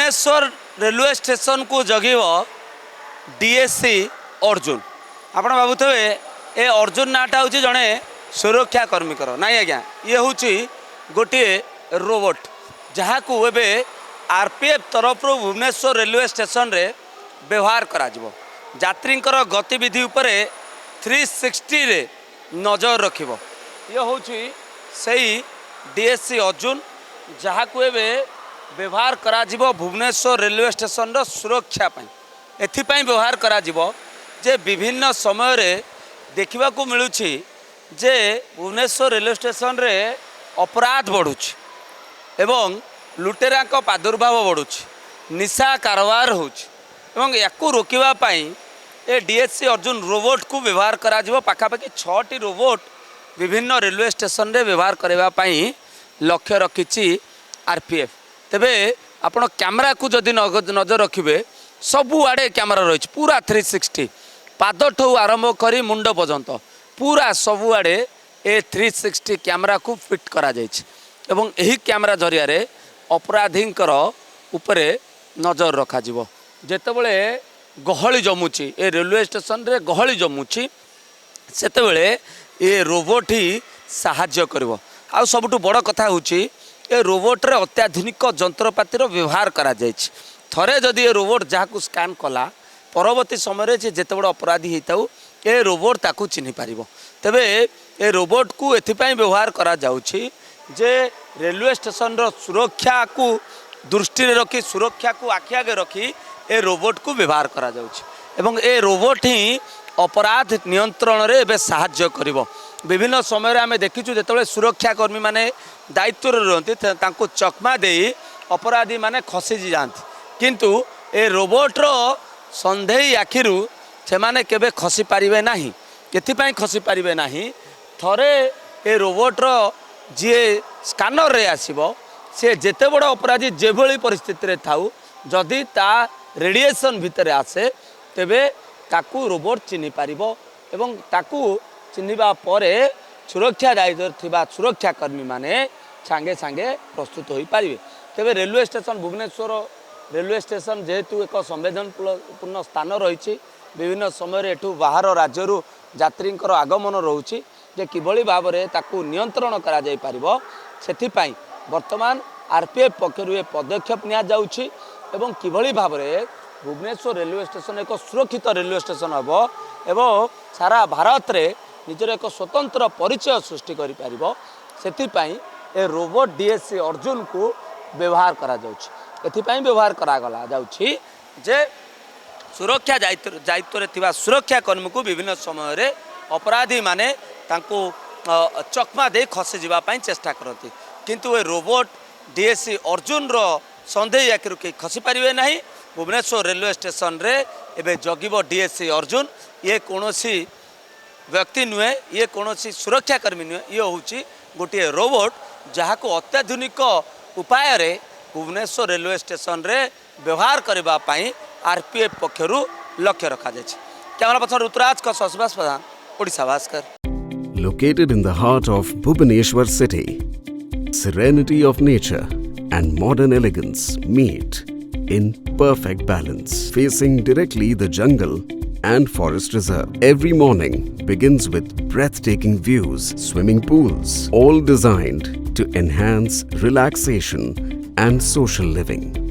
Bhubaneswar railway station को जगिब DSC Arjun आपण भावुवे ए अर्जुन नाटा हूँ जड़े सुरक्षा कर्मिकर नाई आज्ञा ये हूँ गोटे रोबोट जहाँ को एवं आरपीएफ तरफ भुवनेश्वर रेलवे स्टेशन रे व्यवहार करा यात्रींकर गतिविधि उपरे 360 रे नजर रखिब ये हूँ सही डीएससी अर्जुन जहाँ को एवं व्यवहार करा भुवनेश्वर रेलवे स्टेशन रो सुरक्षा पाई एथिपाई व्यवहार करा जे विभिन्न समय रे देखा मिलूँ जे भुवनेश्वर रेलवे स्टेशन रे अपराध बढ़ुछि एवं लुटेरा प्रादुर्भाव बढ़ुछि निशा कारोबार होउछि याकू रोकिबा पाई ए डीएससी अर्जुन रोबोट को व्यवहार करा पाखापाखि 6टी रोबोट विभिन्न रेलवे स्टेशन रे व्यवहार करबा पाई लक्ष्य रखिछि आरपीएफ तेबे आपण कैमरा को जदि नजर रखिबे सबु आड़े कैमरा रही पूरा 360 पाद ठू आरंभ करी मुंड पर्यंत पूरा सबु आड़े ए 360 कैमरा को फिट करा जायछि एवं एही कैमरा जरिया रे अपराधींकर उपरे नजर रखा जिवो जेतेबेले गहली जमुची ए रेलवे स्टेशन रे गहली जमुची सेतेबेले ए रोबोट ही साहाय्य करिवो आ सबुठु बड़ कथा होची ए रोबोट रे अत्याधुनिक जंत्रपातिर व्यवहार करा जायछि थरे जदि ए रोबोट जहाँ स्कान कला परवर्ती समय जिते बड़ अपराधी होता ए रोबोट ताकू चिन्ह पारिबो तेबे ए रोबोट को एथिपाई व्यवहार करा जाउछि जे रेलवे स्टेशन रो सुरक्षा को दृष्टि रखी सुरक्षा को आखि आगे रखी ए रोबोट को व्यवहार करा जाउछि एवं ए रोबोट ही अपराध नियंत्रण रे एबे साहाय्य करिवो विभिन्न समय रे आमे देखिछु जेतेबेले सुरक्षाकर्मी माने दायित्व रे रहंती तांको चकमा देई अपराधी माने खसी जांती किंतु ए रोबोट रो संदेही आखिरु से माने केबे खसी पारिबे नाही एथिपाई खसी पारिबे नाही थरे ए रोबोट रो जे स्कानर रे आसीबो से जेते बड़ अपराधी जेभली परिस्थिति रे थाउ जदि ता रेडिएशन भितरे आसे तेबे ताकू रोबोट चिन्हि पारिबो एवं ताकू चिन्हिबा परे सुरक्षा दायित्व थिबा सुरक्षाकर्मी माने सांगे सांगे प्रस्तुत होई पारिबे तेबे railway station Bhubaneswar railway station जेहेतु एक संवेदनपूर्ण स्थान रही विभिन्न समय एठू बाहर राज्य यात्रींकर आगमन रोचे जे किभली भाव में ताकू नियंत्रण करा जाई पारिबो सेथिपाई वर्तमान आरपीएफ पक्षरु ए पदक्षेप निया जाउछि एवं किभली भाव में भुवनेश्वर रेलवे स्टेशन एक सुरक्षित रेलवे स्टेशन हबो एवं सारा भारत रे निजर एक स्वतंत्र परिचय सृष्टि करि पारिबो सेथिपाई ए रोबोट डीएससी अर्जुन को व्यवहार करा जाउछि एथिपाई व्यवहार करागला जाउछि जे सुरक्षा दायित्व थिबा सुरक्षा कर्मी को विभिन्न समय रे अपराधी माने तांको चकमा दे खसी जीवा पाई चेष्टा करती किंतु ए रोबोट डीएससी अर्जुन रो संदेह आखिर के खसी पारिबे नाही भुवनेश्वर रेलवे स्टेशन रे एबे जगिबो डीएससी अर्जुन ये कोनोसी व्यक्ति नुहे ये कोनोसी सुरक्षाकर्मी नुहे ये होउछि गोटे रोबोट जहाँ को अत्याधुनिक उपाय रे भुवनेश्वर रेलवे स्टेशन रे व्यवहार करबा पाई आरपीएफ पक्षरु लक्ष्य रखा जायछि कैमरा पर्सन ऋतुराज का सुभाष प्रधान Odisha Bhaskar Located in the heart of Bhubaneswar city, serenity of nature and modern elegance meet in perfect balance, facing directly the jungle and forest reserve. Every morning begins with breathtaking views, swimming pools, all designed to enhance relaxation and social living.